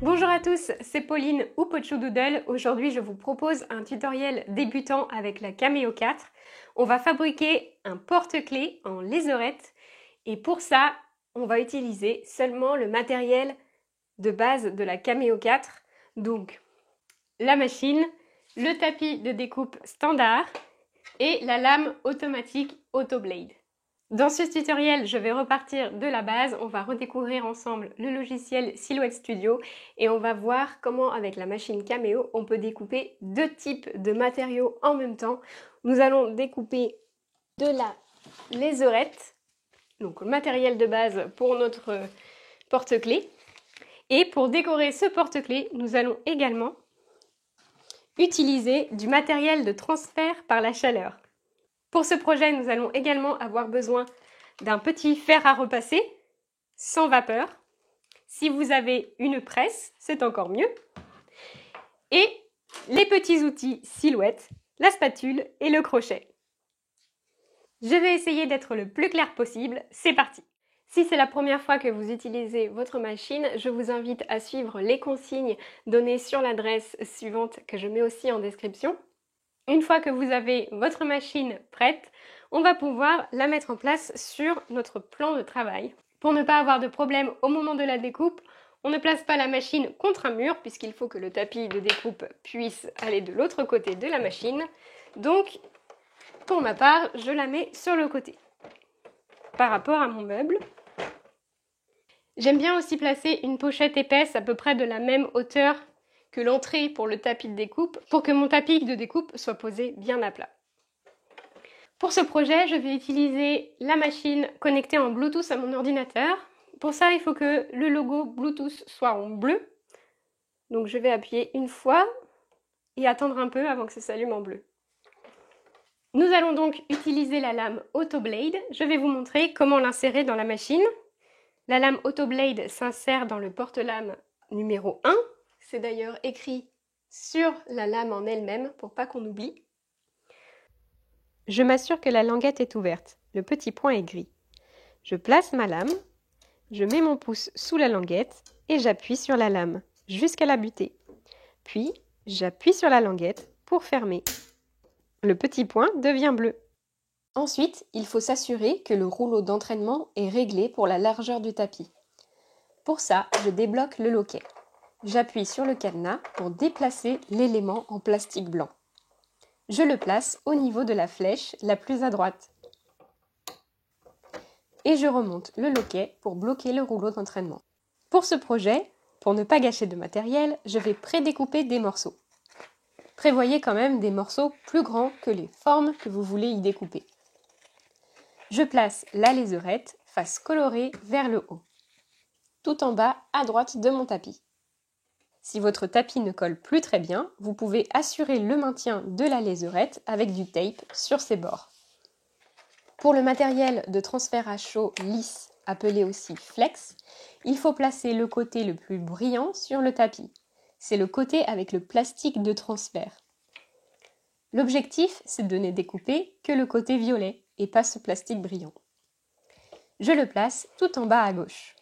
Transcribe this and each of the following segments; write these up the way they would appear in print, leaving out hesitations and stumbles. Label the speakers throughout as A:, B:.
A: Bonjour à tous, c'est Pauline ou Pochou Doodle. Aujourd'hui, je vous propose un tutoriel débutant avec la Cameo 4. On va fabriquer un porte-clés en lézerette et pour ça, on va utiliser seulement le matériel de base de la Cameo 4. Donc, la machine, le tapis de découpe standard et la lame automatique Autoblade. Dans ce tutoriel, je vais repartir de la base, on va redécouvrir ensemble le logiciel Silhouette Studio et on va voir comment avec la machine Cameo, on peut découper deux types de matériaux en même temps. Nous allons découper de la lézerette, donc le matériel de base pour notre porte-clés. Et pour décorer ce porte-clés, nous allons également utiliser du matériel de transfert par la chaleur. Pour ce projet, nous allons également avoir besoin d'un petit fer à repasser, sans vapeur. Si vous avez une presse, c'est encore mieux. Et les petits outils Silhouette, la spatule et le crochet. Je vais essayer d'être le plus clair possible, c'est parti! Si c'est la première fois que vous utilisez votre machine, je vous invite à suivre les consignes données sur l'adresse suivante que je mets aussi en description. Une fois que vous avez votre machine prête, on va pouvoir la mettre en place sur notre plan de travail. Pour ne pas avoir de problème au moment de la découpe, on ne place pas la machine contre un mur puisqu'il faut que le tapis de découpe puisse aller de l'autre côté de la machine. Donc, pour ma part, je la mets sur le côté. Par rapport à mon meuble, j'aime bien aussi placer une pochette épaisse à peu près de la même hauteur que l'entrée pour le tapis de découpe pour que mon tapis de découpe soit posé bien à plat. Pour ce projet, je vais utiliser la machine connectée en Bluetooth à mon ordinateur. Pour ça, il faut que le logo Bluetooth soit en bleu. Donc je vais appuyer une fois et attendre un peu avant que ça s'allume en bleu. Nous allons donc utiliser la lame Autoblade. Je vais vous montrer comment l'insérer dans la machine. La lame Autoblade s'insère dans le porte-lame numéro 1. C'est d'ailleurs écrit sur la lame en elle-même pour pas qu'on oublie. Je m'assure que la languette est ouverte. Le petit point est gris. Je place ma lame, je mets mon pouce sous la languette et j'appuie sur la lame jusqu'à la butée. Puis, j'appuie sur la languette pour fermer. Le petit point devient bleu. Ensuite, il faut s'assurer que le rouleau d'entraînement est réglé pour la largeur du tapis. Pour ça, je débloque le loquet. J'appuie sur le cadenas pour déplacer l'élément en plastique blanc. Je le place au niveau de la flèche la plus à droite. Et je remonte le loquet pour bloquer le rouleau d'entraînement. Pour ce projet, pour ne pas gâcher de matériel, je vais prédécouper des morceaux. Prévoyez quand même des morceaux plus grands que les formes que vous voulez y découper. Je place la lézerette face colorée vers le haut, tout en bas à droite de mon tapis. Si votre tapis ne colle plus très bien, vous pouvez assurer le maintien de la lézerette avec du tape sur ses bords. Pour le matériel de transfert à chaud lisse, appelé aussi flex, il faut placer le côté le plus brillant sur le tapis. C'est le côté avec le plastique de transfert. L'objectif, c'est de ne découper que le côté violet et pas ce plastique brillant. Je le place tout en bas à gauche.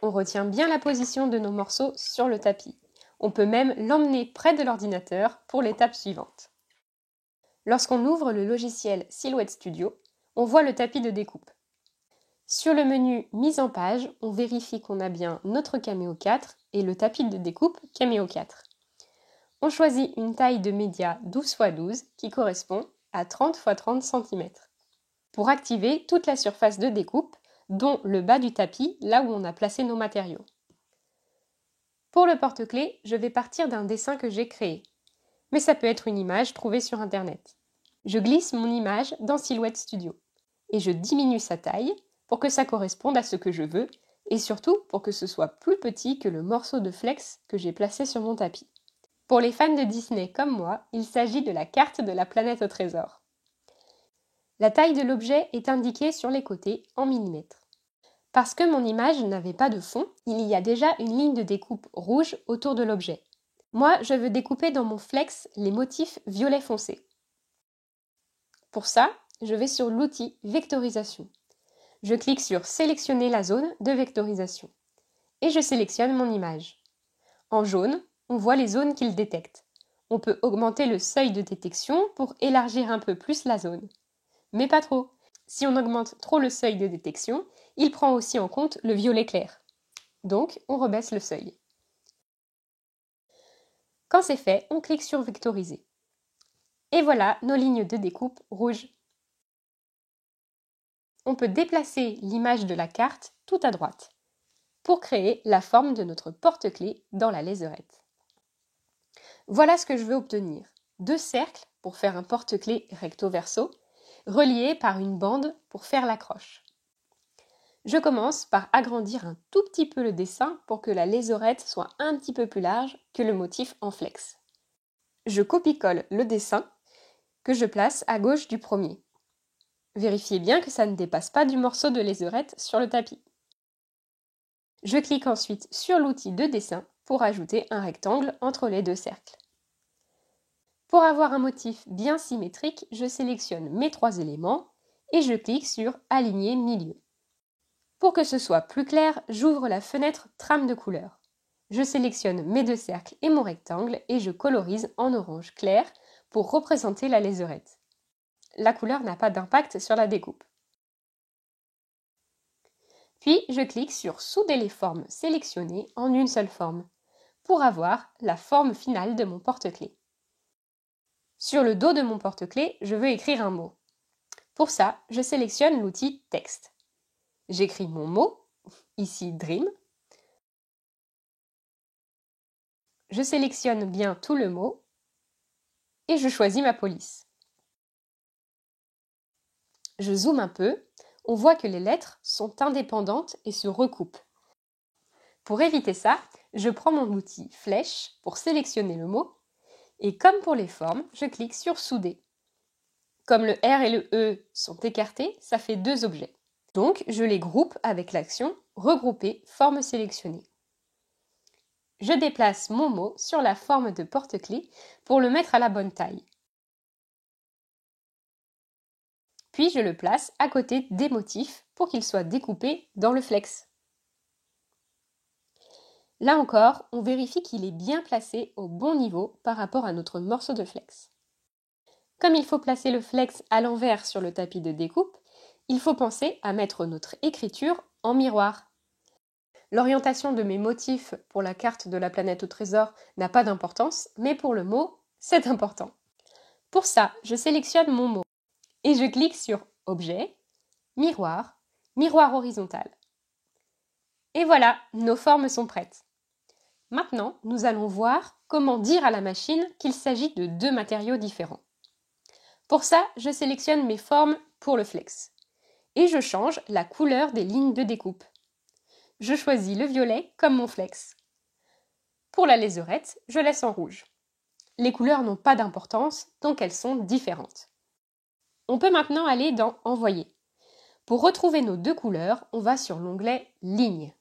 A: On retient bien la position de nos morceaux sur le tapis. On peut même l'emmener près de l'ordinateur pour l'étape suivante. Lorsqu'on ouvre le logiciel Silhouette Studio, on voit le tapis de découpe. Sur le menu Mise en page, on vérifie qu'on a bien notre Cameo 4 et le tapis de découpe Cameo 4. On choisit une taille de média 12 x 12 qui correspond à 30 x 30 cm. Pour activer toute la surface de découpe, dont le bas du tapis, là où on a placé nos matériaux. Pour le porte-clés, je vais partir d'un dessin que j'ai créé. Mais ça peut être une image trouvée sur Internet. Je glisse mon image dans Silhouette Studio. Et je diminue sa taille pour que ça corresponde à ce que je veux et surtout pour que ce soit plus petit que le morceau de flex que j'ai placé sur mon tapis. Pour les fans de Disney comme moi, il s'agit de la carte de la planète au trésor. La taille de l'objet est indiquée sur les côtés en millimètres. Parce que mon image n'avait pas de fond, il y a déjà une ligne de découpe rouge autour de l'objet. Moi, je veux découper dans mon flex les motifs violet foncé. Pour ça, je vais sur l'outil Vectorisation. Je clique sur Sélectionner la zone de vectorisation et je sélectionne mon image. En jaune, on voit les zones qu'il détecte. On peut augmenter le seuil de détection pour élargir un peu plus la zone. Mais pas trop. Si on augmente trop le seuil de détection, il prend aussi en compte le violet clair. Donc, on rebaisse le seuil. Quand c'est fait, on clique sur Vectoriser. Et voilà nos lignes de découpe rouges. On peut déplacer l'image de la carte tout à droite pour créer la forme de notre porte-clés dans la lézerette. Voilà ce que je veux obtenir. 2 cercles pour faire un porte-clés recto-verso, reliés par une bande pour faire l'accroche. Je commence par agrandir un tout petit peu le dessin pour que la lézerette soit un petit peu plus large que le motif en flex. Je copie-colle le dessin que je place à gauche du premier. Vérifiez bien que ça ne dépasse pas du morceau de lézerette sur le tapis. Je clique ensuite sur l'outil de dessin pour ajouter un rectangle entre les 2 cercles. Pour avoir un motif bien symétrique, je sélectionne mes 3 éléments et je clique sur Aligner milieu. Pour que ce soit plus clair, j'ouvre la fenêtre Trame de couleur. Je sélectionne mes 2 cercles et mon rectangle et je colorise en orange clair pour représenter la lézerette. La couleur n'a pas d'impact sur la découpe. Puis je clique sur Souder les formes sélectionnées en une seule forme pour avoir la forme finale de mon porte-clés. Sur le dos de mon porte-clés, je veux écrire un mot. Pour ça, je sélectionne l'outil Texte. J'écris mon mot, ici Dream. Je sélectionne bien tout le mot et je choisis ma police. Je zoome un peu, on voit que les lettres sont indépendantes et se recoupent. Pour éviter ça, je prends mon outil Flèche pour sélectionner le mot et comme pour les formes, je clique sur Souder. Comme le R et le E sont écartés, ça fait 2 objets. Donc, je les groupe avec l'action Regrouper, forme sélectionnée. Je déplace mon mot sur la forme de porte-clés pour le mettre à la bonne taille. Puis je le place à côté des motifs pour qu'il soit découpé dans le flex. Là encore, on vérifie qu'il est bien placé au bon niveau par rapport à notre morceau de flex. Comme il faut placer le flex à l'envers sur le tapis de découpe, il faut penser à mettre notre écriture en miroir. L'orientation de mes motifs pour la carte de la planète au trésor n'a pas d'importance, mais pour le mot, c'est important. Pour ça, je sélectionne mon mot et je clique sur Objet, Miroir, Miroir horizontal. Et voilà, nos formes sont prêtes. Maintenant, nous allons voir comment dire à la machine qu'il s'agit de 2 matériaux différents. Pour ça, je sélectionne mes formes pour le flex et je change la couleur des lignes de découpe. Je choisis le violet comme mon flex. Pour la lézerette, je laisse en rouge. Les couleurs n'ont pas d'importance, donc elles sont différentes. On peut maintenant aller dans Envoyer. Pour retrouver nos 2 couleurs, on va sur l'onglet Lignes.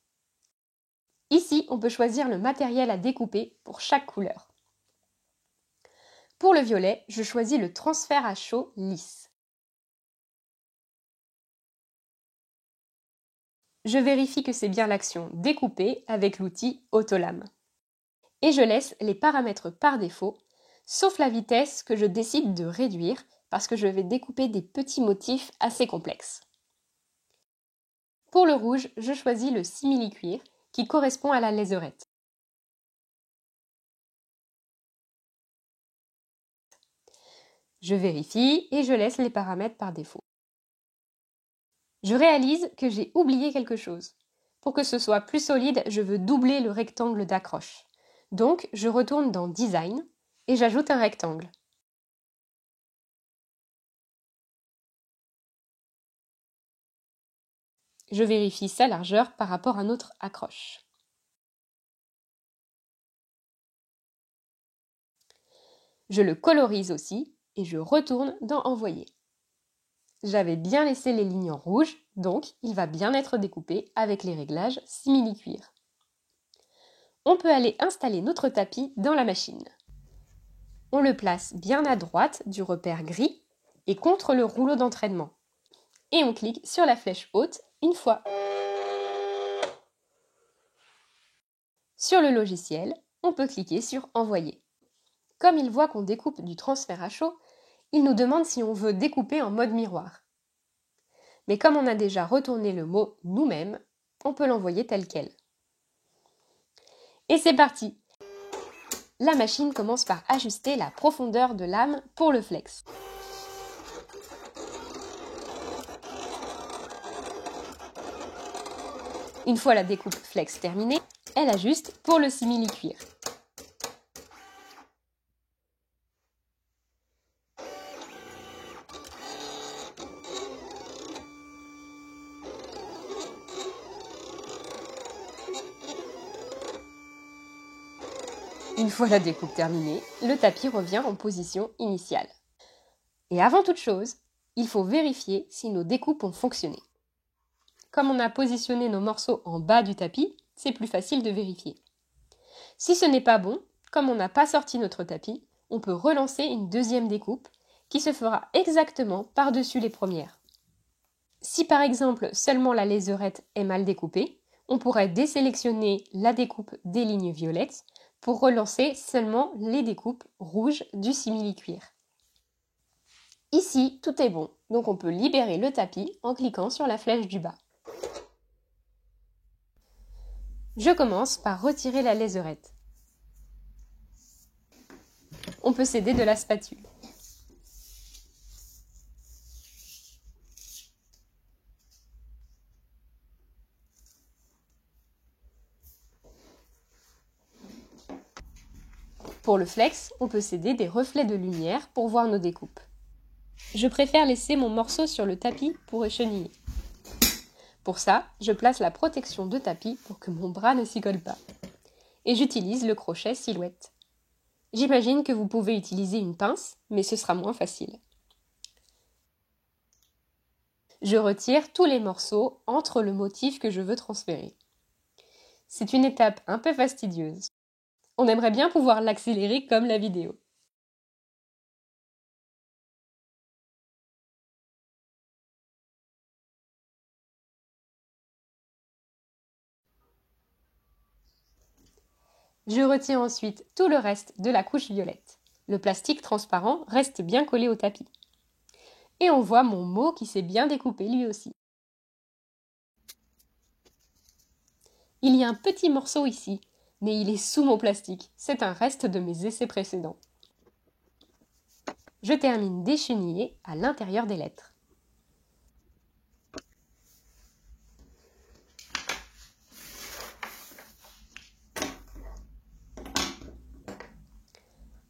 A: Ici, on peut choisir le matériel à découper pour chaque couleur. Pour le violet, je choisis le transfert à chaud lisse. Je vérifie que c'est bien l'action Découper avec l'outil Autolame. Et je laisse les paramètres par défaut, sauf la vitesse que je décide de réduire parce que je vais découper des petits motifs assez complexes. Pour le rouge, je choisis le simili-cuir qui correspond à la lézerette. Je vérifie et je laisse les paramètres par défaut. Je réalise que j'ai oublié quelque chose. Pour que ce soit plus solide, je veux doubler le rectangle d'accroche. Donc, je retourne dans Design et j'ajoute un rectangle. Je vérifie sa largeur par rapport à notre accroche. Je le colorise aussi et je retourne dans Envoyer. J'avais bien laissé les lignes en rouge, donc il va bien être découpé avec les réglages simili-cuir. On peut aller installer notre tapis dans la machine. On le place bien à droite du repère gris et contre le rouleau d'entraînement. Et on clique sur la flèche haute une fois. Sur le logiciel, on peut cliquer sur Envoyer. Comme il voit qu'on découpe du transfert à chaud, il nous demande si on veut découper en mode miroir. Mais comme on a déjà retourné le mot nous-mêmes, on peut l'envoyer tel quel. Et c'est parti! La machine commence par ajuster la profondeur de lame pour le flex. Une fois la découpe flex terminée, elle ajuste pour le simili-cuir. Une fois la découpe terminée, le tapis revient en position initiale. Et avant toute chose, il faut vérifier si nos découpes ont fonctionné. Comme on a positionné nos morceaux en bas du tapis, c'est plus facile de vérifier. Si ce n'est pas bon, comme on n'a pas sorti notre tapis, on peut relancer une deuxième découpe qui se fera exactement par-dessus les premières. Si par exemple seulement la lézerette est mal découpée, on pourrait désélectionner la découpe des lignes violettes pour relancer seulement les découpes rouges du simili-cuir. Ici, tout est bon, donc on peut libérer le tapis en cliquant sur la flèche du bas. Je commence par retirer la lézerette. On peut s'aider de la spatule. Pour le flex, on peut s'aider des reflets de lumière pour voir nos découpes. Je préfère laisser mon morceau sur le tapis pour écheniller. Pour ça, je place la protection de tapis pour que mon bras ne s'y colle pas. Et j'utilise le crochet silhouette. J'imagine que vous pouvez utiliser une pince, mais ce sera moins facile. Je retire tous les morceaux entre le motif que je veux transférer. C'est une étape un peu fastidieuse. On aimerait bien pouvoir l'accélérer comme la vidéo. Je retire ensuite tout le reste de la couche violette. Le plastique transparent reste bien collé au tapis. Et on voit mon mot qui s'est bien découpé lui aussi. Il y a un petit morceau ici, mais il est sous mon plastique. C'est un reste de mes essais précédents. Je termine d'écheniller à l'intérieur des lettres.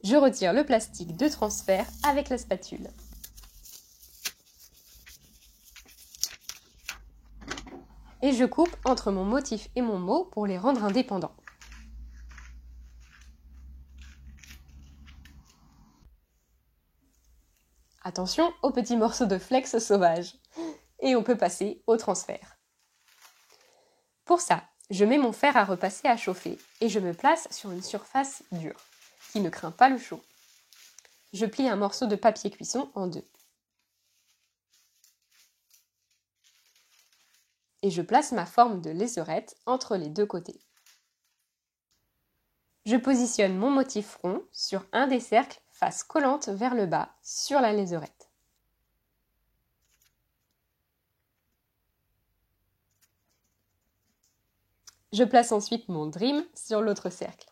A: Je retire le plastique de transfert avec la spatule. Et je coupe entre mon motif et mon mot pour les rendre indépendants. Attention aux petits morceaux de flex sauvage. Et on peut passer au transfert. Pour ça, je mets mon fer à repasser à chauffer et je me place sur une surface dure, qui ne craint pas le chaud. Je plie un morceau de papier cuisson en deux. Et je place ma forme de lézerette entre les deux côtés. Je positionne mon motif rond sur un des cercles face collante vers le bas sur la lézerette. Je place ensuite mon dream sur l'autre cercle.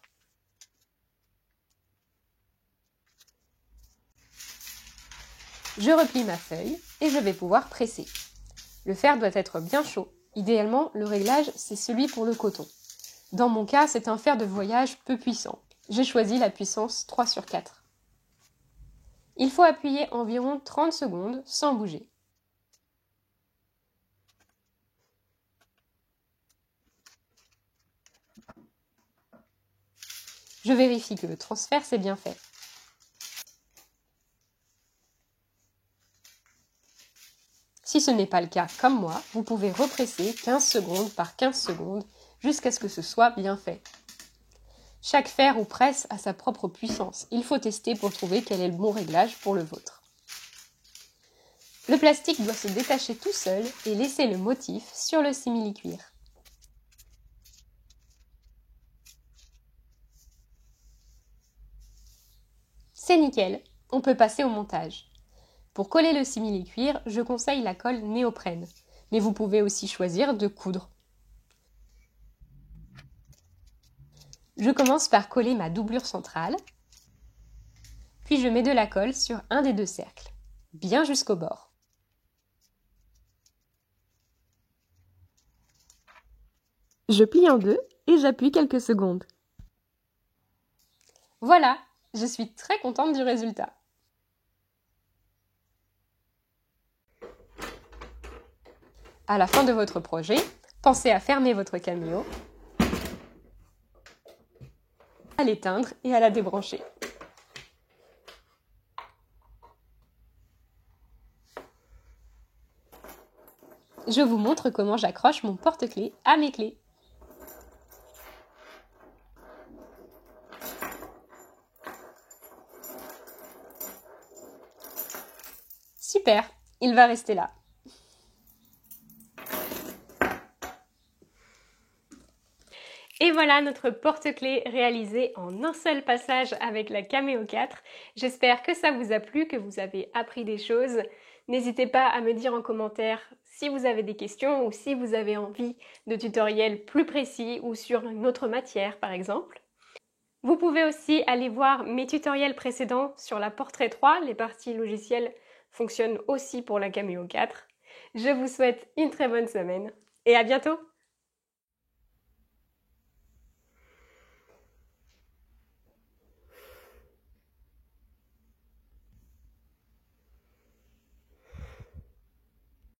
A: Je replie ma feuille et je vais pouvoir presser. Le fer doit être bien chaud. Idéalement, le réglage, c'est celui pour le coton. Dans mon cas, c'est un fer de voyage peu puissant. J'ai choisi la puissance 3/4. Il faut appuyer environ 30 secondes sans bouger. Je vérifie que le transfert s'est bien fait. Si ce n'est pas le cas comme moi, vous pouvez represser 15 secondes par 15 secondes jusqu'à ce que ce soit bien fait. Chaque fer ou presse a sa propre puissance. Il faut tester pour trouver quel est le bon réglage pour le vôtre. Le plastique doit se détacher tout seul et laisser le motif sur le simili-cuir. C'est nickel, on peut passer au montage. Pour coller le simili-cuir, je conseille la colle néoprène, mais vous pouvez aussi choisir de coudre. Je commence par coller ma doublure centrale, puis je mets de la colle sur un des deux cercles, bien jusqu'au bord. Je plie en deux et j'appuie quelques secondes. Voilà, je suis très contente du résultat. À la fin de votre projet, pensez à fermer votre caméo, à l'éteindre et à la débrancher. Je vous montre comment j'accroche mon porte-clés à mes clés. Super, il va rester là. Et voilà notre porte-clés réalisé en un seul passage avec la Cameo 4. J'espère que ça vous a plu, que vous avez appris des choses. N'hésitez pas à me dire en commentaire si vous avez des questions ou si vous avez envie de tutoriels plus précis ou sur une autre matière par exemple. Vous pouvez aussi aller voir mes tutoriels précédents sur la Portrait 3. Les parties logicielles fonctionnent aussi pour la Cameo 4. Je vous souhaite une très bonne semaine et à bientôt!